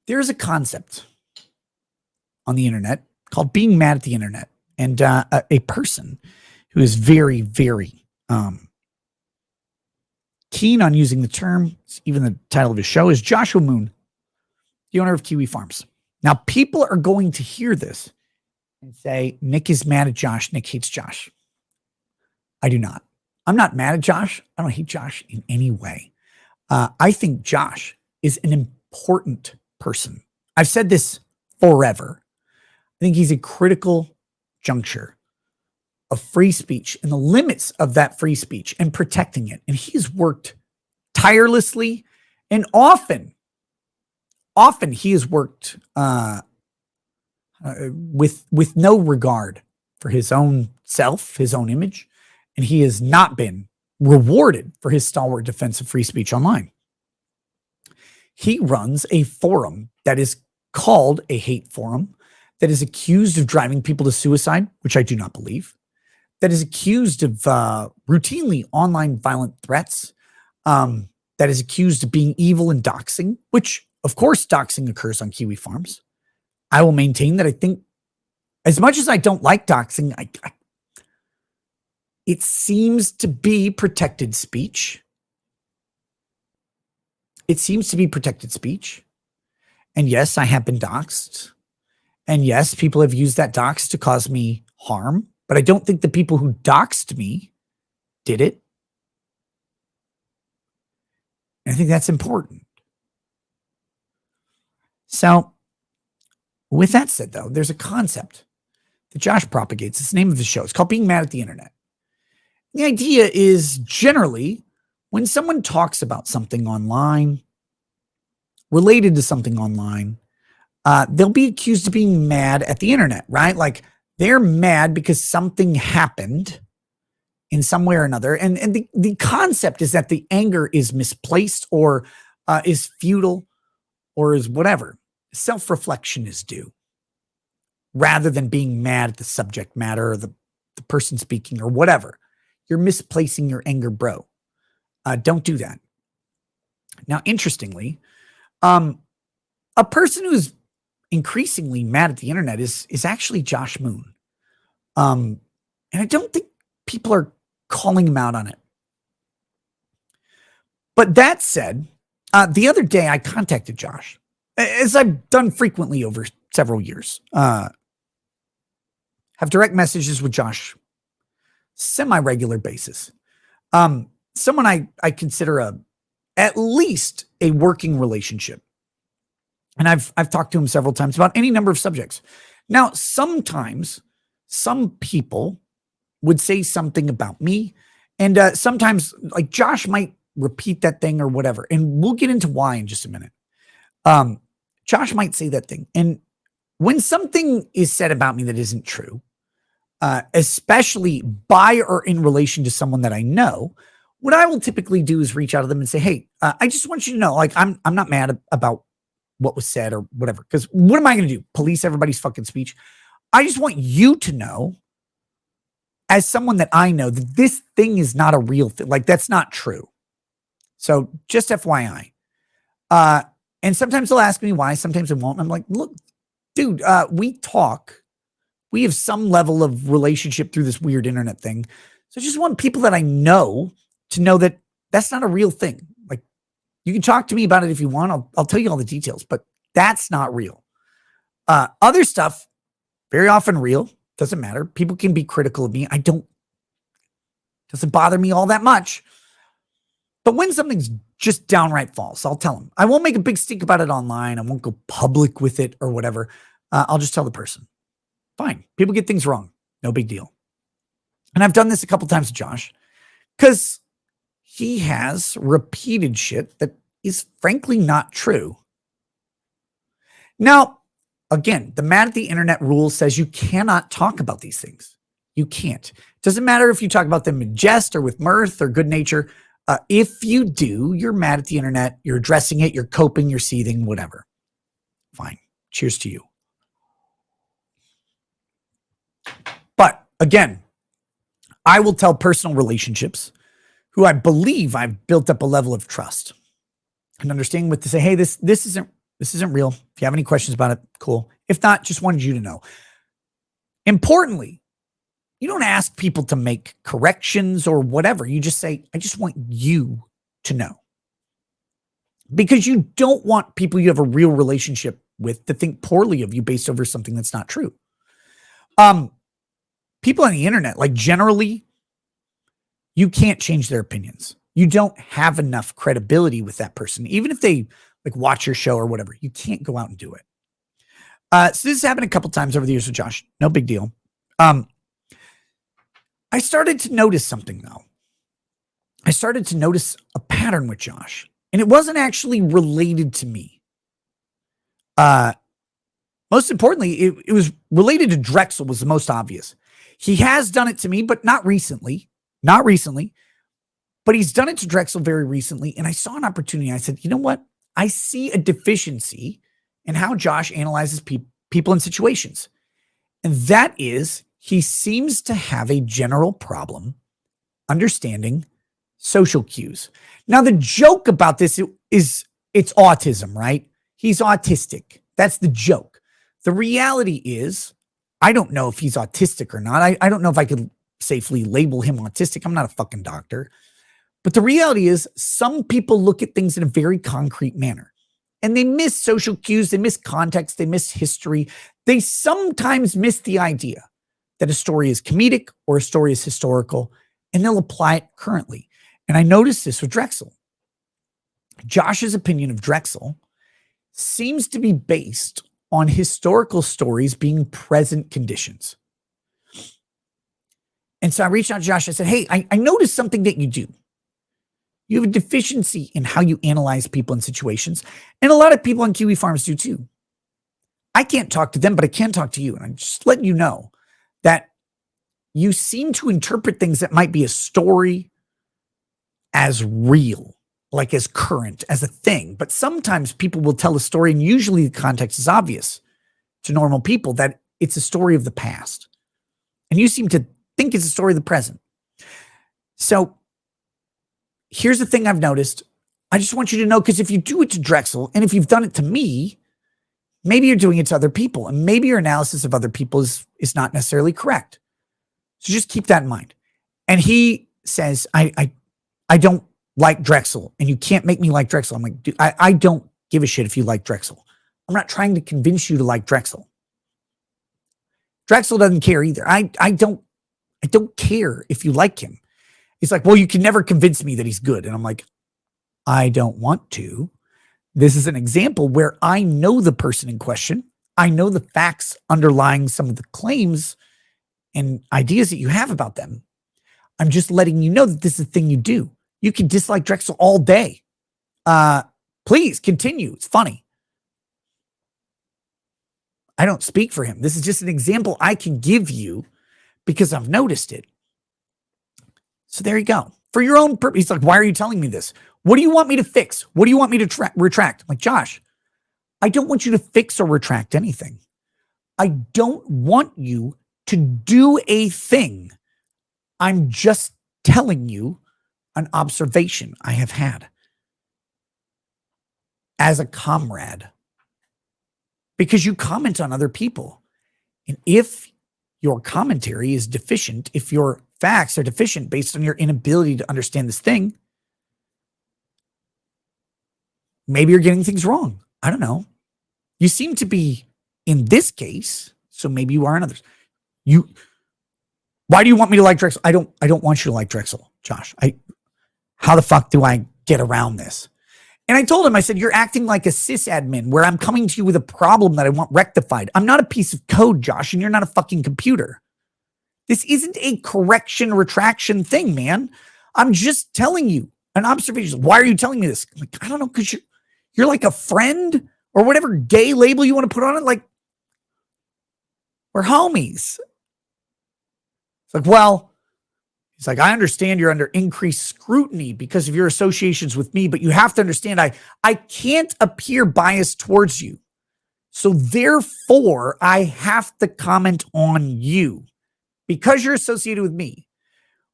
There's a concept on the internet called being mad at the internet. And a person who is very, very keen on using the term, even the title of his show, is Joshua Moon, the owner of Kiwi Farms. Now, people are going to hear this and say, Nick is mad at Josh. Nick hates Josh. I do not. I'm not mad at Josh. I don't hate Josh in any way. I think Josh is an important person. I've said this forever. I think he's a critical juncture of free speech and the limits of that free speech and protecting it. And he's worked tirelessly and often he has worked with no regard for his own self, his own image, and he has not been rewarded for his stalwart defense of free speech online. He runs a forum that is called a hate forum, that is accused of driving people to suicide, which I do not believe, that is accused of routinely online violent threats, that is accused of being evil and doxing, which, of course, doxing occurs on Kiwi Farms. I will maintain that I think, as much as I don't like doxing, it seems to be protected speech. It seems to be protected speech. And yes, I have been doxed. And yes, people have used that dox to cause me harm. But I don't think the people who doxed me did it. And I think that's important. So, with that said, though, there's a concept that Josh propagates. It's the name of his show. It's called Being Mad at the Internet. The idea is generally when someone talks about something online, related to something online, they'll be accused of being mad at the internet, right? Like they're mad because something happened in some way or another. And the concept is that the anger is misplaced or is futile or is whatever. Self-reflection is due rather than being mad at the subject matter or the person speaking or whatever. You're misplacing your anger, bro. Don't do that. Now, interestingly, a person who's increasingly mad at the internet is actually Josh Moon. And I don't think people are calling him out on it. But that said, the other day I contacted Josh, as I've done frequently over several years. Have direct messages with Josh semi-regular basis. Someone I consider at least a working relationship. And I've talked to him several times about any number of subjects. Now, sometimes some people would say something about me, and sometimes like Josh might repeat that thing or whatever. And we'll get into why in just a minute. Josh might say that thing. And when something is said about me that isn't true, especially by or in relation to someone that I know, what I will typically do is reach out to them and say, hey, I just want you to know, like, I'm not mad about what was said or whatever. Because what am I going to do? Police everybody's fucking speech? I just want you to know, as someone that I know, that this thing is not a real thing. Like, that's not true. So just FYI. And sometimes they'll ask me why, sometimes they won't. I'm like, look, dude, we talk. We have some level of relationship through this weird internet thing. So I just want people that I know to know that that's not a real thing. Like, you can talk to me about it if you want. I'll tell you all the details, but that's not real. Other stuff, very often real. Doesn't matter. People can be critical of me. Doesn't bother me all that much. But when something's just downright false, I'll tell them. I won't make a big stink about it online. I won't go public with it or whatever. I'll just tell the person. Fine. People get things wrong. No big deal. And I've done this a couple times with Josh because he has repeated shit that is frankly not true. Now, again, the mad at the internet rule says you cannot talk about these things. You can't. Doesn't matter if you talk about them in jest or with mirth or good nature. If you do, you're mad at the internet. You're addressing it. You're coping. You're seething, whatever. Fine. Cheers to you. But again, I will tell personal relationships who I believe I've built up a level of trust and understanding with to say, hey, this isn't This isn't real. If you have any questions about it, cool. If not, just wanted you to know. Importantly, you don't ask people to make corrections or whatever. You just say, I just want you to know. Because you don't want people you have a real relationship with to think poorly of you based over something that's not true. People on the internet, like generally, you can't change their opinions. You don't have enough credibility with that person. Even if they like watch your show or whatever, you can't go out and do it. So this has happened a couple times over the years with Josh. No big deal. I started to notice something though. I started to notice a pattern with Josh, and it wasn't actually related to me. Most importantly, it was related to Drexel was the most obvious. He has done it to me, but not recently. Not recently. But he's done it to Drexel very recently, and I saw an opportunity. I said, you know what? I see a deficiency in how Josh analyzes people in situations. And that is, he seems to have a general problem understanding social cues. Now, the joke about this is it's autism, right? He's autistic. That's the joke. The reality is, I don't know if he's autistic or not. I don't know if I could safely label him autistic. I'm not a fucking doctor. But the reality is, some people look at things in a very concrete manner. And they miss social cues, they miss context, they miss history. They sometimes miss the idea that a story is comedic or a story is historical, and they'll apply it currently. And I noticed this with Drexel. Josh's opinion of Drexel seems to be based on historical stories being present conditions. And so I reached out to Josh. I said, hey, I noticed something that you do. You have a deficiency in how you analyze people in situations. And a lot of people on Kiwi Farms do too. I can't talk to them, but I can talk to you. And I'm just letting you know that you seem to interpret things that might be a story as real, like as current, as a thing. But sometimes people will tell a story, and usually the context is obvious to normal people that it's a story of the past. And you seem to think it's a story of the present. So here's the thing I've noticed. I just want you to know, because if you do it to Drexel, and if you've done it to me, maybe you're doing it to other people, and maybe your analysis of other people is not necessarily correct. So just keep that in mind. And he says, I don't like Drexel, and you can't make me like Drexel. I'm like, dude, I don't give a shit if you like Drexel. I'm not trying to convince you to like Drexel. Drexel doesn't care either. I don't care if you like him. He's like, well, you can never convince me that he's good. And I'm like, I don't want to. This is an example where I know the person in question. I know the facts underlying some of the claims and ideas that you have about them. I'm just letting you know that this is a thing you do. You can dislike Drexel all day. Please continue. It's funny. I don't speak for him. This is just an example I can give you because I've noticed it. So there you go. For your own purpose. He's like, why are you telling me this? What do you want me to fix? What do you want me to retract? I'm like, Josh, I don't want you to fix or retract anything. I don't want you to do a thing. I'm just telling you an observation I have had as a comrade, because you comment on other people. And if your commentary is deficient, if your facts are deficient based on your inability to understand this thing, maybe you're getting things wrong. I don't know. You seem to be in this case, so maybe you are in others. Why do you want me to like Drexel? I don't want you to like Drexel, Josh. How the fuck do I get around this? And I told him, I said, you're acting like a sysadmin where I'm coming to you with a problem that I want rectified. I'm not a piece of code, Josh, and you're not a fucking computer. This isn't a correction, retraction thing, man. I'm just telling you an observation. Why are you telling me this? I'm like, I don't know, because you're like a friend or whatever gay label you want to put on it. Like, we're homies. It's like, well, he's like, I understand you're under increased scrutiny because of your associations with me, but you have to understand I can't appear biased towards you. So therefore, I have to comment on you because you're associated with me,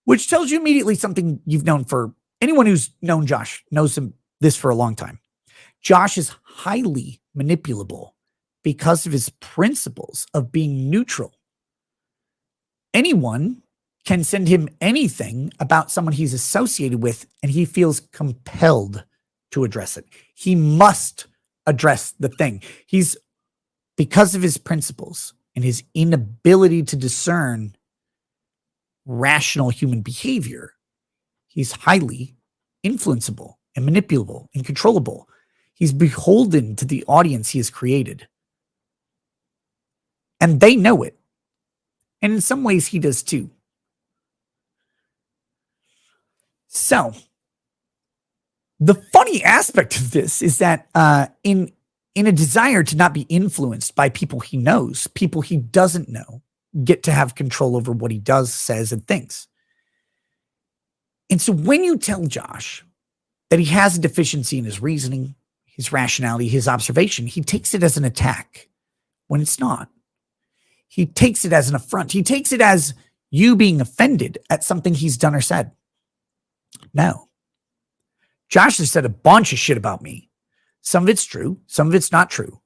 which tells you immediately something you've known for anyone who's known Josh knows this for a long time. Josh is highly manipulable because of his principles of being neutral. Anyone can send him anything about someone he's associated with, and he feels compelled to address it. He must address the thing. Because of his principles and his inability to discern rational human behavior, he's highly influenceable and manipulable and controllable. He's beholden to the audience he has created. And they know it. And in some ways, he does too. So, the funny aspect of this is that in a desire to not be influenced by people he knows, people he doesn't know get to have control over what he does, says, and thinks. And so when you tell Josh that he has a deficiency in his reasoning, his rationality, his observation, he takes it as an attack when it's not. He takes it as an affront. He takes it as you being offended at something he's done or said. No. Josh has said a bunch of shit about me. Some of it's true. Some of it's not true.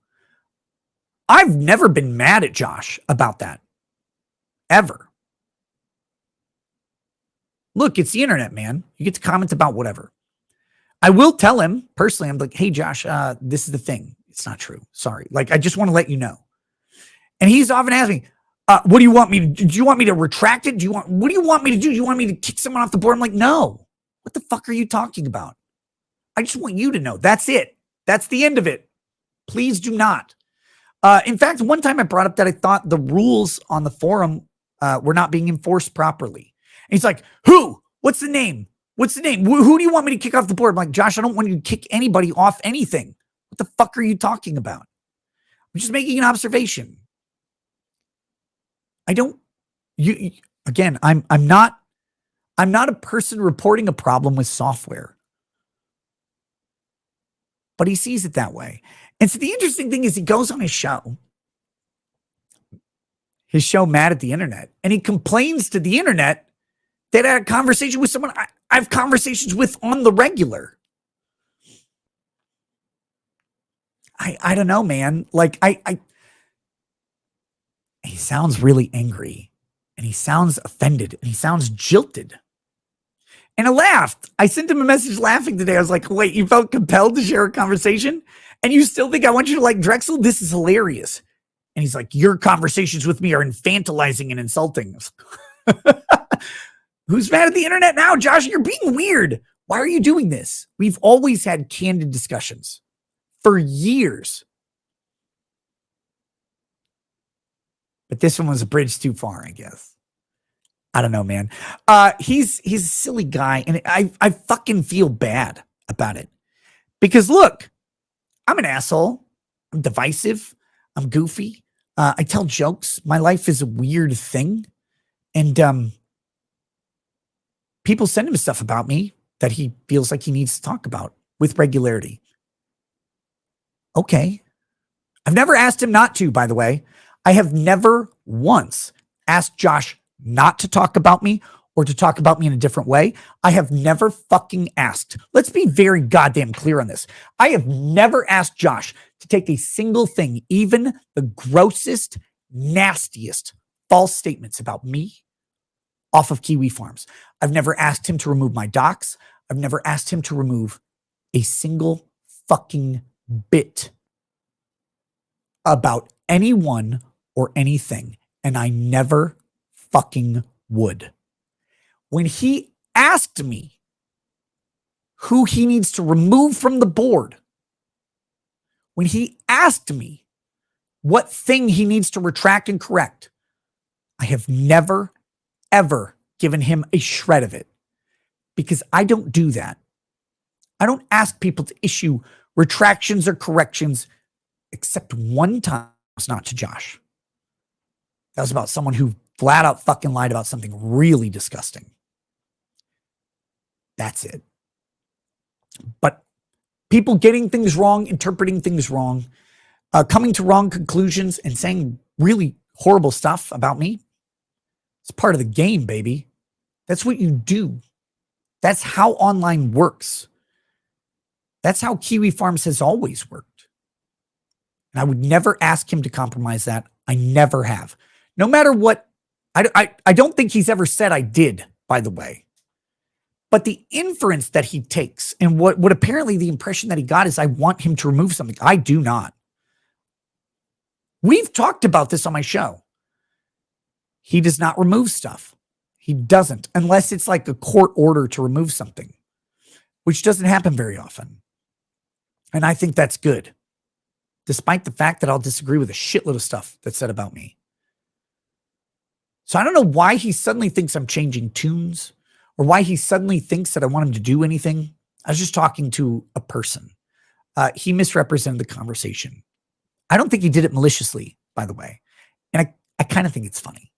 I've never been mad at Josh about that. Ever. Look, it's the internet, man. You get to comment about whatever. I will tell him personally, I'm like, hey, Josh, this is the thing. It's not true. Sorry. Like, I just want to let you know. And he's often asking me, what do you want me to do? Do you want me to retract it? What do you want me to do? Do you want me to kick someone off the board? I'm like, no. What the fuck are you talking about? I just want you to know. That's it. That's the end of it. Please do not. In fact, one time I brought up that I thought the rules on the forum were not being enforced properly. And he's like, who? What's the name? What's the name? Who do you want me to kick off the board? I'm like, Josh, I don't want you to kick anybody off anything. What the fuck are you talking about? I'm just making an observation. Again, I'm not a person reporting a problem with software. But he sees it that way. And so the interesting thing is he goes on his show Mad at the Internet, and he complains to the internet that I had a conversation with someone I have conversations with on the regular. I don't know, man. Like, he sounds really angry, and he sounds offended, and he sounds jilted. And I laughed. I sent him a message laughing today. I was like, wait, you felt compelled to share a conversation? And you still think I want you to like Drexel? This is hilarious. And he's like, your conversations with me are infantilizing and insulting. Who's mad at the internet now, Josh? You're being weird. Why are you doing this? We've always had candid discussions for years. But this one was a bridge too far, I guess. I don't know, man. He's a silly guy, and I fucking feel bad about it. Because look, I'm an asshole. I'm divisive. I'm goofy. I tell jokes. My life is a weird thing. And people send him stuff about me that he feels like he needs to talk about with regularity. Okay. I've never asked him not to, by the way. I have never once asked Josh not to talk about me or to talk about me in a different way. I have never fucking asked. Let's be very goddamn clear on this. I have never asked Josh to take a single thing, even the grossest, nastiest false statements about me off of Kiwi Farms. I've never asked him to remove my docs. I've never asked him to remove a single fucking bit about anyone or anything. And I never fucking would. When he asked me who he needs to remove from the board, when he asked me what thing he needs to retract and correct, I have never, ever given him a shred of it, because I don't do that. I don't ask people to issue retractions or corrections, except one time. It's not to Josh. That was about someone who flat out fucking lied about something really disgusting. That's it. But people getting things wrong, interpreting things wrong, coming to wrong conclusions and saying really horrible stuff about me, it's part of the game, baby. That's what you do. That's how online works. That's how Kiwi Farms has always worked. And I would never ask him to compromise that. I never have. No matter what, I don't think he's ever said I did, by the way. But the inference that he takes and what apparently the impression that he got is I want him to remove something. I do not. We've talked about this on my show. He does not remove stuff. He doesn't, unless it's like a court order to remove something, which doesn't happen very often. And I think that's good, despite the fact that I'll disagree with a shitload of stuff that's said about me. So I don't know why he suddenly thinks I'm changing tunes or why he suddenly thinks that I want him to do anything. I was just talking to a person. He misrepresented the conversation. I don't think he did it maliciously, by the way. And I kind of think it's funny.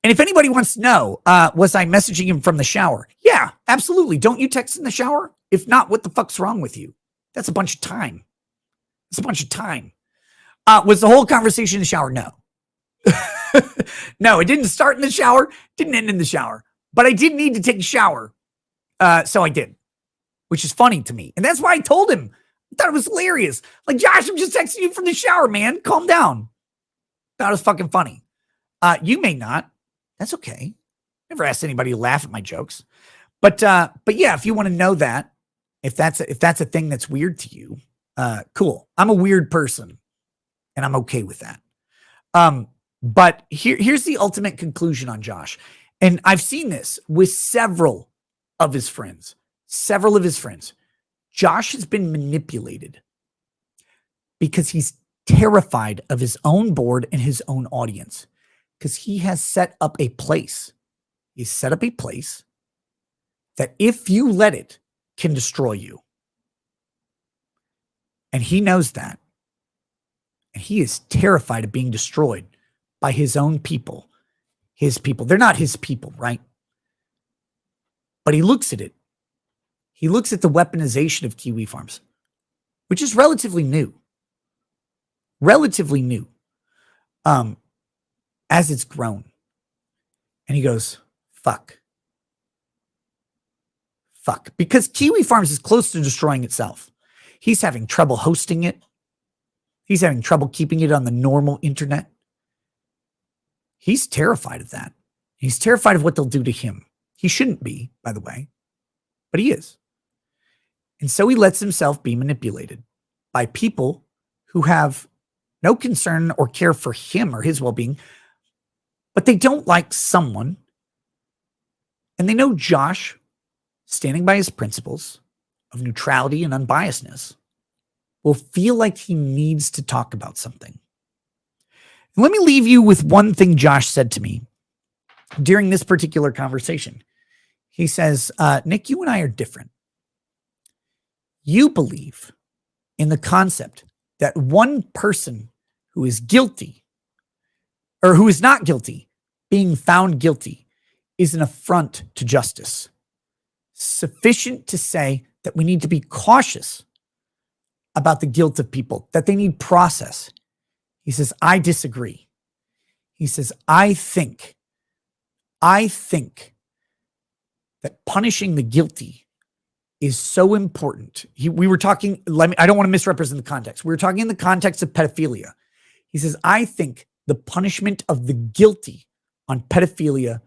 And if anybody wants to know, was I messaging him from the shower? Yeah, absolutely. Don't you text in the shower? If not, what the fuck's wrong with you? That's a bunch of time. It's a bunch of time. Was the whole conversation in the shower? No. No, it didn't start in the shower, didn't end in the shower. But I did need to take a shower. So I did, which is funny to me. And that's why I told him. I thought it was hilarious. Like, Josh, I'm just texting you from the shower, man. Calm down. Thought it was fucking funny. You may not. That's okay. Never asked anybody to laugh at my jokes. But yeah, if you want to know that, if that's a thing that's weird to you, cool. I'm a weird person, and I'm okay with that. But here's the ultimate conclusion on Josh. And I've seen this with several of his friends. Josh has been manipulated because he's terrified of his own board and his own audience, because he has set up a place. He's set up a place that if you let it, can destroy you. And he knows that. And he is terrified of being destroyed by his own people. His people. They're not his people, right? But he looks at it. He looks at the weaponization of Kiwi Farms, which is relatively new. As it's grown. And he goes, fuck. Because Kiwi Farms is close to destroying itself. He's having trouble hosting it. He's having trouble keeping it on the normal internet. He's terrified of that. He's terrified of what they'll do to him. He shouldn't be, by the way, but he is. And so he lets himself be manipulated by people who have no concern or care for him or his well-being, but they don't like someone. And they know Josh, standing by his principles of neutrality and unbiasedness, will feel like he needs to talk about something. And let me leave you with one thing Josh said to me during this particular conversation. He says, Nick, you and I are different. You believe in the concept that one person who is guilty or who is not guilty, being found guilty, is an affront to justice. Sufficient to say that we need to be cautious about the guilt of people, that they need process. He says, I disagree. He says, I think that punishing the guilty is so important. We were talking, I don't want to misrepresent the context. We were talking in the context of pedophilia. He says, I think the punishment of the guilty on pedophilia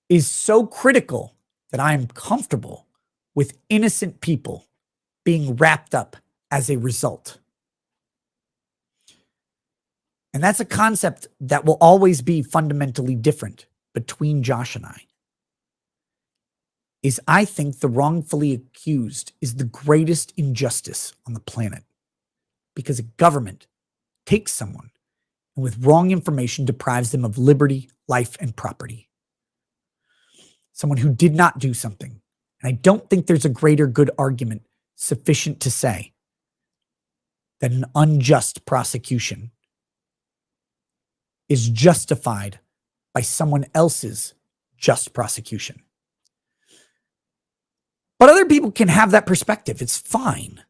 is so critical that I am comfortable with innocent people being wrapped up as a result. And that's a concept that will always be fundamentally different between Josh and I. Is I think the wrongfully accused is the greatest injustice on the planet, because a government takes someone and with wrong information deprives them of liberty, life, and property. Someone who did not do something. And I don't think there's a greater good argument sufficient to say that an unjust prosecution is justified by someone else's just prosecution. But other people can have that perspective. It's fine.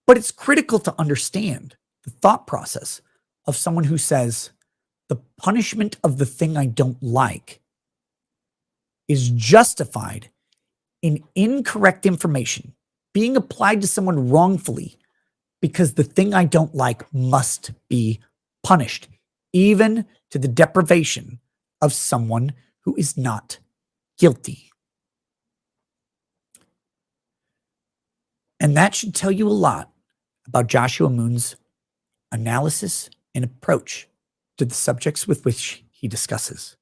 But it's critical to understand the thought process of someone who says the punishment of the thing I don't like is justified in incorrect information being applied to someone wrongfully because the thing I don't like must be punished, even to the deprivation of someone who is not guilty. And that should tell you a lot about Joshua Moon's analysis and approach to the subjects with which he discusses,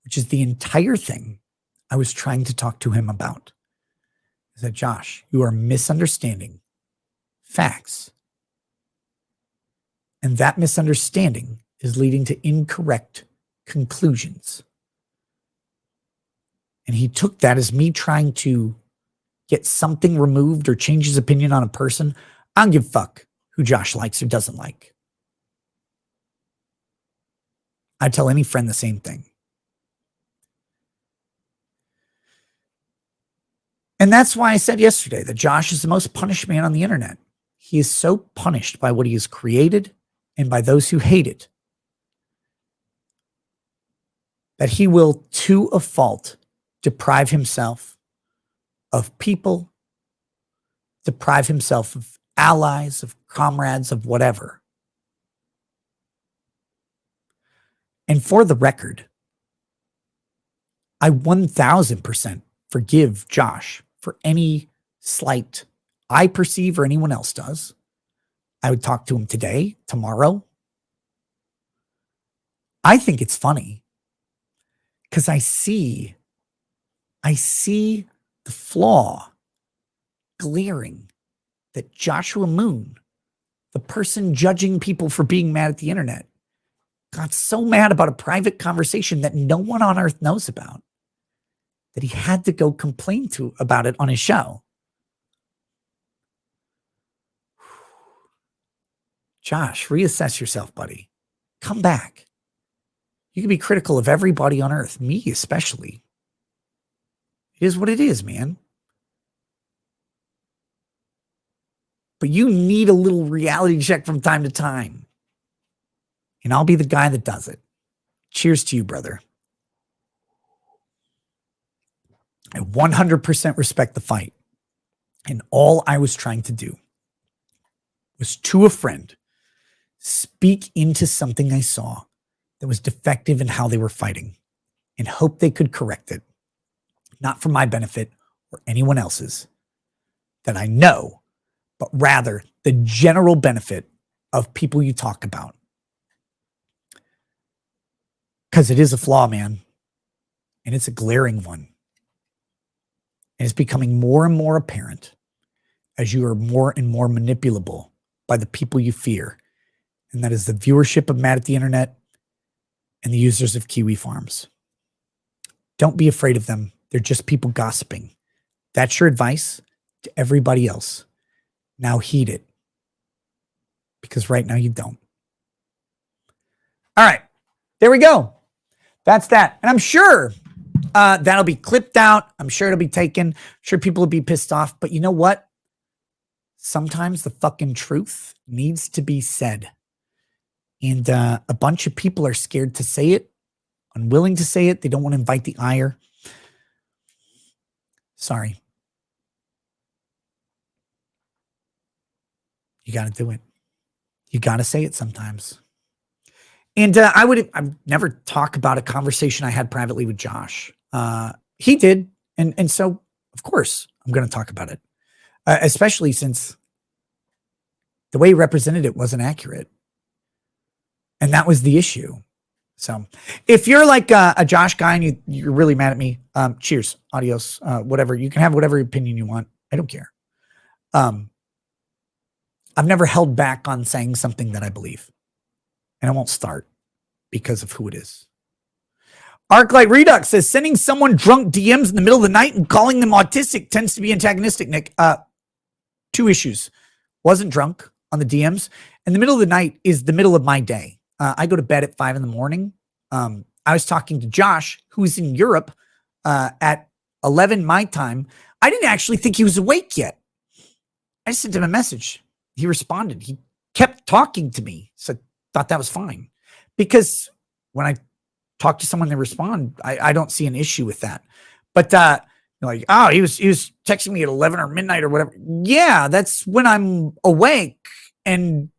which is the entire thing I was trying to talk to him about. Is that, Josh, you are misunderstanding facts. And that misunderstanding is leading to incorrect conclusions. And he took that as me trying to get something removed or change his opinion on a person. I don't give a fuck who Josh likes or doesn't like. I tell any friend the same thing. And that's why I said yesterday that Josh is the most punished man on the internet. He is so punished by what he has created and by those who hate it that he will, to a fault, deprive himself of people, deprive himself of allies, of comrades, of whatever. And for the record, I 1000% forgive Josh for any slight I perceive or anyone else does. I would talk to him today, tomorrow. I think it's funny because I see the flaw glaring that Joshua Moon, the person judging people for being mad at the internet, got so mad about a private conversation that no one on earth knows about that he had to go complain about it on his show. Josh, reassess yourself, buddy. Come back. You can be critical of everybody on earth, me especially. It is what it is, man. But you need a little reality check from time to time. And I'll be the guy that does it. Cheers to you, brother. I 100% respect the fight. And all I was trying to do was, to a friend, speak into something I saw that was defective in how they were fighting and hope they could correct it. Not for my benefit or anyone else's that I know, but rather the general benefit of people you talk about. Because it is a flaw, man. And it's a glaring one. And it's becoming more and more apparent as you are more and more manipulable by the people you fear. And that is the viewership of Mad at the Internet and the users of Kiwi Farms. Don't be afraid of them. They're just people gossiping. That's your advice to everybody else. Now heed it. Because right now you don't. All right. There we go. That's that. And I'm sure that'll be clipped out. I'm sure it'll be taken. I'm sure people will be pissed off. But you know what? Sometimes the fucking truth needs to be said. And a bunch of people are scared to say it, unwilling to say it. They don't want to invite the ire. Sorry. You got to do it. You got to say it sometimes. And I'd never talk about a conversation I had privately with Josh. He did. And so, of course, I'm going to talk about it, especially since the way he represented it wasn't accurate. And that was the issue. So if you're like a Josh guy and you're really mad at me, cheers, adios, whatever. You can have whatever opinion you want. I don't care. I've never held back on saying something that I believe. And I won't start because of who it is. Arclight Redux says, sending someone drunk DMs in the middle of the night and calling them autistic tends to be antagonistic, Nick. Two issues. Wasn't drunk on the DMs. And the middle of the night is the middle of my day. I go to bed at 5 a.m. I was talking to Josh, who's in Europe at 11 my time. I didn't actually think he was awake yet. I sent him a message. He responded. He kept talking to me. So thought that was fine. Because when I talk to someone, they respond, I don't see an issue with that. But Like, oh, he was texting me at 11 or midnight or whatever. Yeah, that's when I'm awake and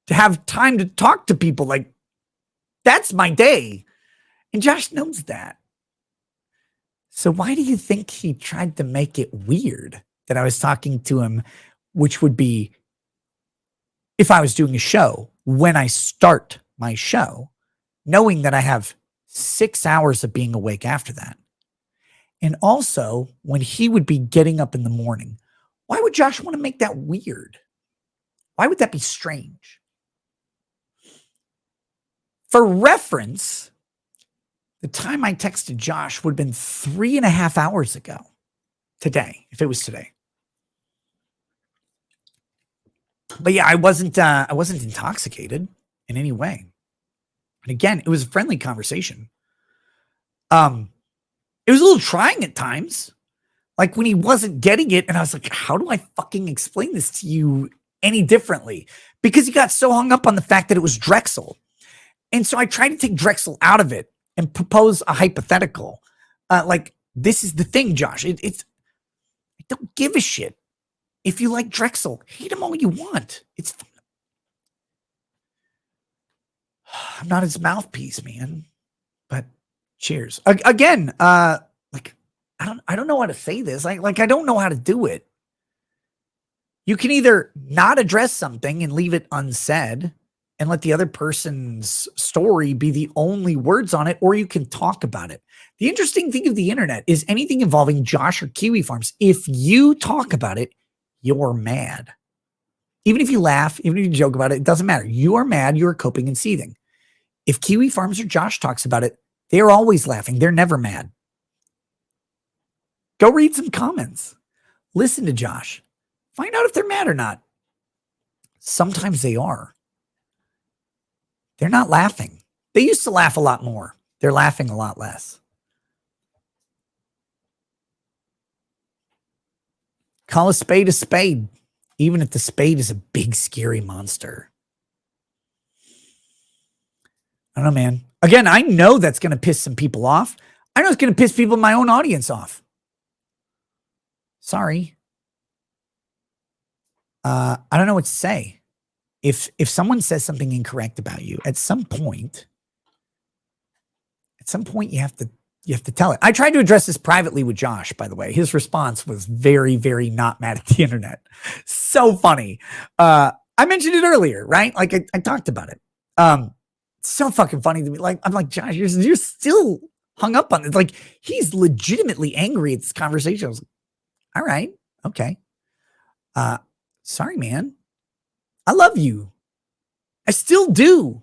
to have time to talk to people. Like, that's my day. And Josh knows that. So why do you think he tried to make it weird that I was talking to him, which would be if I was doing a show, when I start my show, knowing that I have 6 hours of being awake after that? And also, when he would be getting up in the morning, why would Josh want to make that weird? Why would that be strange? For reference, the time I texted Josh would have been 3.5 hours ago today, if it was today. But yeah, I wasn't intoxicated in any way. And again, it was a friendly conversation. It was a little trying at times. Like when he wasn't getting it, and I was like, how do I fucking explain this to you any differently? Because he got so hung up on the fact that it was Drexel. And so I tried to take Drexel out of it and propose a hypothetical. Like, this is the thing, Josh. It's I don't give a shit. If you like Drexel, hate him all you want. It's fun. I'm not his mouthpiece, man. But cheers. Again, like, I don't know how to say this. Like I don't know how to do it. You can either not address something and leave it unsaid and let the other person's story be the only words on it, or you can talk about it. The interesting thing of the internet is anything involving Josh or Kiwi Farms, if you talk about it, you're mad. Even if you laugh, even if you joke about it, it doesn't matter. You are mad. You are coping and seething. If Kiwi Farms or Josh talks about it, they're always laughing. They're never mad. Go read some comments. Listen to Josh. Find out if they're mad or not. Sometimes they are. They're not laughing. They used to laugh a lot more. They're laughing a lot less. Call a spade, even if the spade is a big, scary monster. I don't know, man. Again, I know that's going to piss some people off. I know it's going to piss people in my own audience off. Sorry. I don't know what to say. If someone says something incorrect about you, at some point you have to tell it. I tried to address this privately with Josh, by the way. His response was very, very not mad at the internet. So funny. I mentioned it earlier, right? Like I talked about it. So fucking funny to me. Like, I'm like, Josh, you're still hung up on it. Like, he's legitimately angry at this conversation. I was like, all right, okay. Sorry, man. I love you. I still do.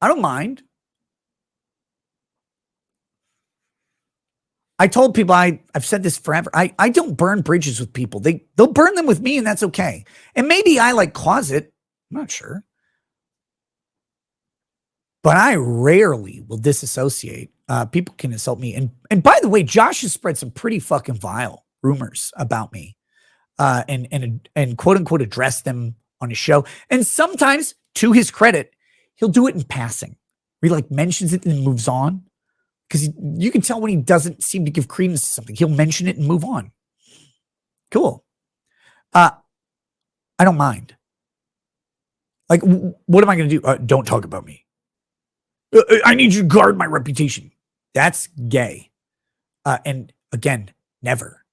I don't mind. I told people, I've said this forever. I don't burn bridges with people. They'll burn them with me, and that's okay. And maybe I like cause it. I'm not sure. But I rarely will disassociate. People can insult me. And by the way, Josh has spread some pretty fucking vile rumors about me. And quote unquote address them on his show. And sometimes, to his credit, he'll do it in passing. Where he like mentions it and then moves on. Because you can tell when he doesn't seem to give credence to something. He'll mention it and move on. Cool. I don't mind. Like, what am I going to do? Don't talk about me. I need you to guard my reputation. That's gay. And again, never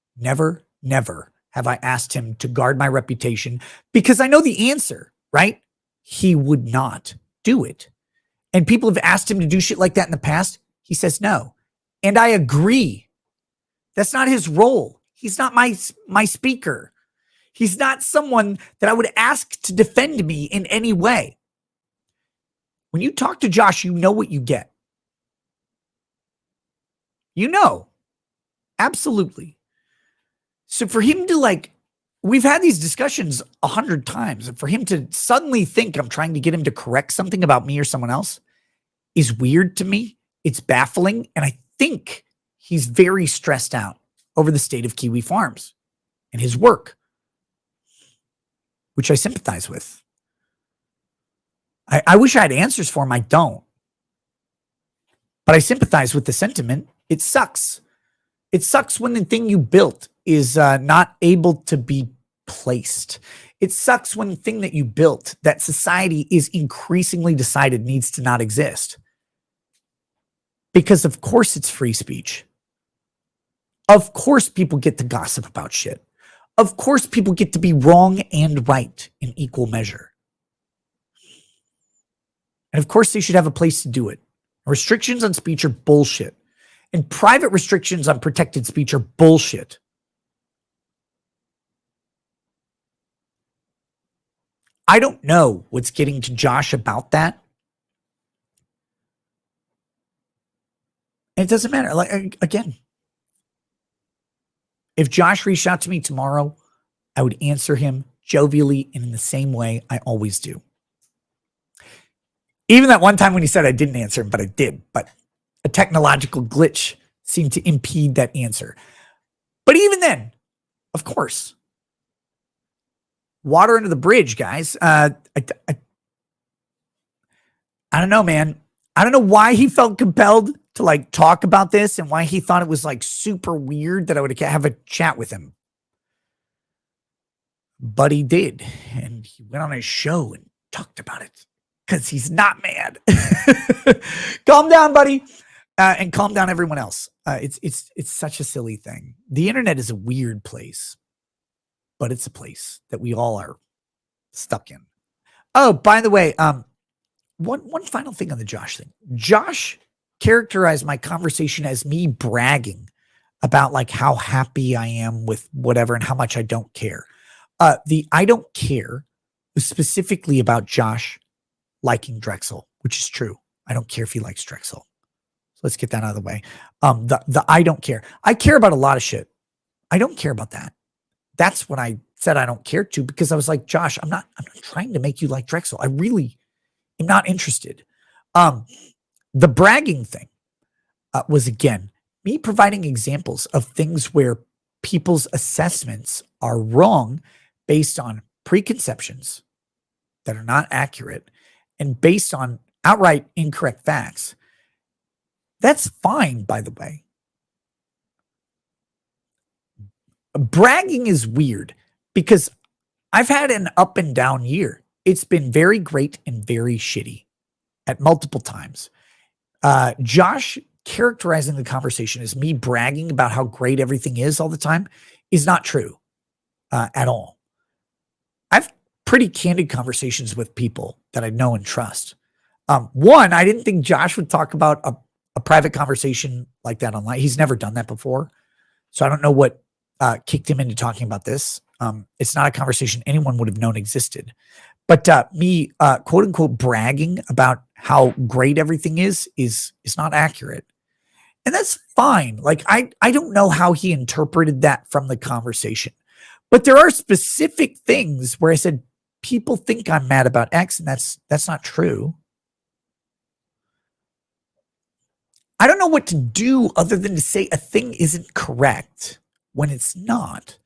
have I asked him to guard my reputation because I know the answer, right? He would not do it. And people have asked him to do shit like that in the past. He says no. And I agree. That's not his role. He's not my speaker. He's not someone that I would ask to defend me in any way. When you talk to Josh, you know what you get. You know. Absolutely. So for him to like, we've had these discussions 100 times, and for him to suddenly think I'm trying to get him to correct something about me or someone else is weird to me. It's baffling. And I think he's very stressed out over the state of Kiwi Farms and his work, which I sympathize with. I wish I had answers for him. I don't. But I sympathize with the sentiment. It sucks. It sucks when the thing you built is not able to be placed. It sucks when the thing that you built, that society is increasingly decided needs to not exist. Because of course it's free speech. Of course people get to gossip about shit. Of course people get to be wrong and right in equal measure. And of course they should have a place to do it. Restrictions on speech are bullshit. And private restrictions on protected speech are bullshit. I don't know what's getting to Josh about that. And it doesn't matter. Like, again, if Josh reached out to me tomorrow, I would answer him jovially and in the same way I always do. Even that one time when he said I didn't answer him, but I did. But a technological glitch seemed to impede that answer. But even then, of course, water under the bridge, guys. I don't know, man. I don't know why he felt compelled to like talk about this and why he thought it was like super weird that I would have a chat with him. But he did. And he went on his show and talked about it because he's not mad. Calm down, buddy. And calm down everyone else. It's such a silly thing. The internet is a weird place, but it's a place that we all are stuck in. Oh, by the way, one final thing on the Josh thing. Josh characterized my conversation as me bragging about like how happy I am with whatever and how much I don't care. The I don't care was specifically about Josh liking Drexel, which is true. I don't care if he likes Drexel. So let's get that out of the way. The I don't care. I care about a lot of shit. I don't care about that. That's what I said I don't care to, because I was like, Josh, I'm not trying to make you like Drexel. I really am not interested. The bragging thing was, again, me providing examples of things where people's assessments are wrong based on preconceptions that are not accurate and based on outright incorrect facts. That's fine, by the way. Bragging is weird because I've had an up and down year. It's been very great and very shitty at multiple times. Josh characterizing the conversation as me bragging about how great everything is all the time is not true at all. I've pretty candid conversations with people that I know and trust. One, I didn't think Josh would talk about a private conversation like that online. He's never done that before. So I don't know what kicked him into talking about this. It's not a conversation anyone would have known existed. But me, quote unquote, bragging about how great everything is not accurate. And that's fine. Like, I don't know how he interpreted that from the conversation. But there are specific things where I said, people think I'm mad about X, and that's not true. I don't know what to do other than to say a thing isn't correct when it's not.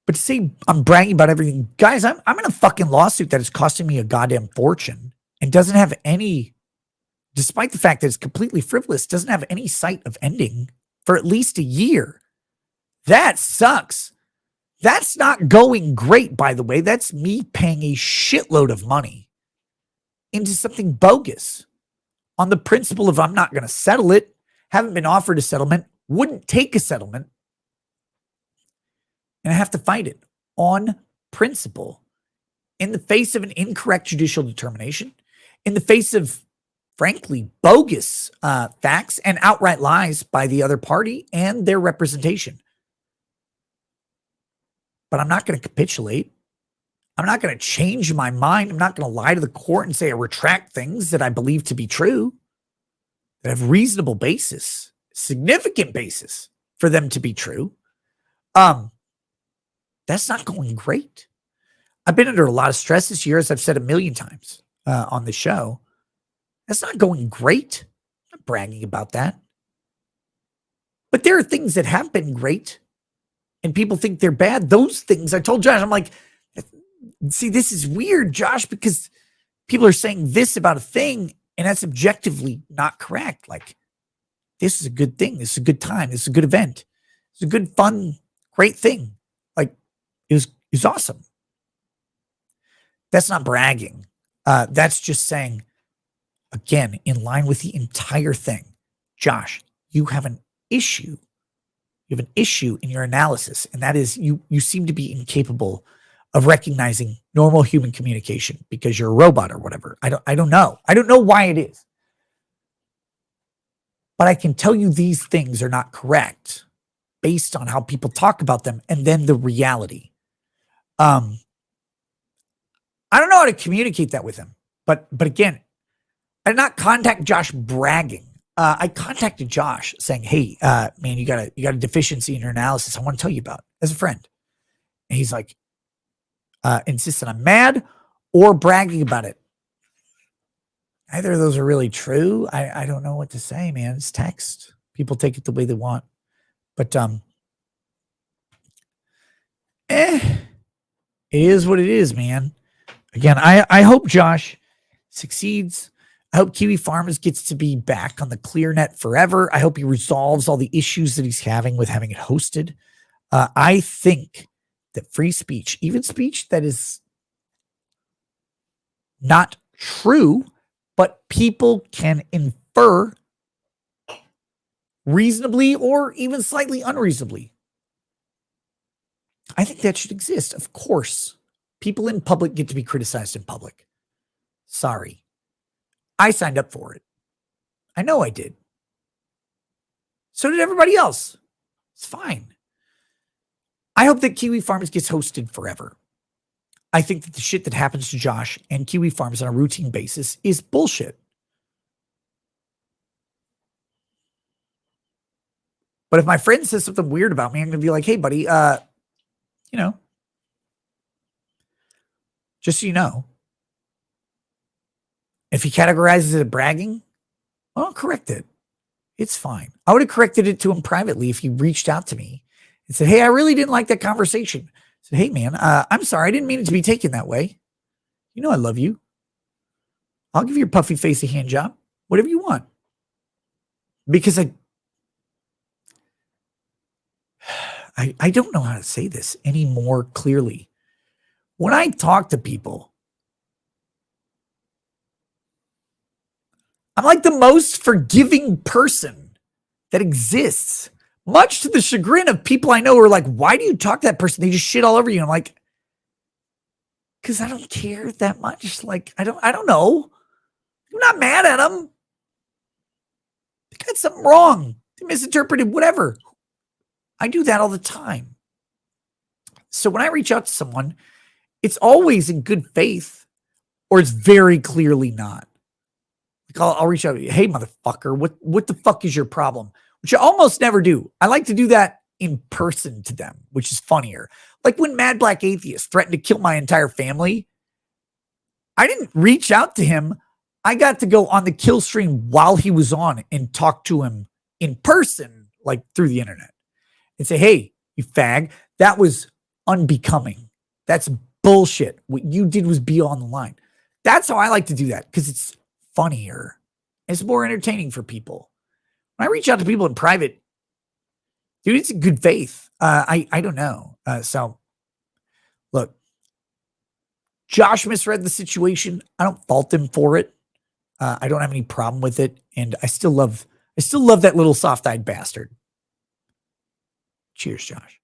But to say I'm bragging about everything, guys, I'm in a fucking lawsuit that is costing me a goddamn fortune and doesn't have any, despite the fact that it's completely frivolous, doesn't have any sight of ending for at least a year. That sucks. That's not going great, by the way. That's me paying a shitload of money into something bogus on the principle of I'm not going to settle it, haven't been offered a settlement, wouldn't take a settlement, and I have to fight it on principle in the face of an incorrect judicial determination, in the face of, frankly, bogus facts and outright lies by the other party and their representation. But I'm not going to capitulate. I'm not going to change my mind. I'm not going to lie to the court and say I retract things that I believe to be true, that have reasonable basis, significant basis for them to be true. That's not going great. I've been under a lot of stress this year, as I've said a million times on the show. That's not going great. I'm not bragging about that. But there are things that have been great and people think they're bad. Those things, I told Josh, I'm like, see, this is weird, Josh, because people are saying this about a thing and that's objectively not correct. Like, this is a good thing. This is a good time. This is a good event. It's a good, fun, great thing. Like, it was awesome. That's not bragging. That's just saying, again, in line with the entire thing, Josh, you have an issue. You have an issue in your analysis, and that is you seem to be incapable of recognizing normal human communication because you're a robot or whatever. I don't know. I don't know why it is. But I can tell you these things are not correct based on how people talk about them and then the reality. I don't know how to communicate that with him. But again, I did not contact Josh bragging. I contacted Josh saying, hey, man, you got a deficiency in your analysis I want to tell you about as a friend. And he's like, insistent I'm mad or bragging about it. Either of those are really true. I don't know what to say, man. It's text. People take it the way they want. But it is what it is, man. Again, I hope Josh succeeds. I hope Kiwi Farmers gets to be back on the ClearNet forever. I hope he resolves all the issues that he's having with having it hosted. I think that free speech, even speech that is not true, but people can infer reasonably or even slightly unreasonably. I think that should exist. Of course, people in public get to be criticized in public. Sorry. I signed up for it. I know I did. So did everybody else. It's fine. I hope that Kiwi Farms gets hosted forever. I think that the shit that happens to Josh and Kiwi Farms on a routine basis is bullshit. But if my friend says something weird about me, I'm going to be like, hey, buddy, just so you know, if he categorizes it as bragging, I'll correct it. It's fine. I would have corrected it to him privately if he reached out to me and said, hey, I really didn't like that conversation. I said, hey, man, I'm sorry. I didn't mean it to be taken that way. You know I love you. I'll give your puffy face a hand job. Whatever you want. Because I don't know how to say this any more clearly. When I talk to people, I'm like the most forgiving person that exists, much to the chagrin of people I know who are like, why do you talk to that person? They just shit all over you. And I'm like, because I don't care that much. Like, I don't know. I'm not mad at them. They got something wrong. They misinterpreted whatever. I do that all the time. So when I reach out to someone, it's always in good faith or it's very clearly not. Like I'll reach out to you. Hey, motherfucker, what the fuck is your problem? Which I almost never do. I like to do that in person to them, which is funnier. Like when Mad Black Atheist threatened to kill my entire family, I didn't reach out to him. I got to go on the kill stream while he was on and talk to him in person, like through the internet, and say, hey, you fag, that was unbecoming. That's bullshit. What you did was be on the line. That's how I like to do that because it's funnier. It's more entertaining for people. When I reach out to people in private, dude, it's in good faith. I don't know. So look, Josh misread the situation. I don't fault him for it. I don't have any problem with it. And I still love that little soft-eyed bastard. Cheers, Josh.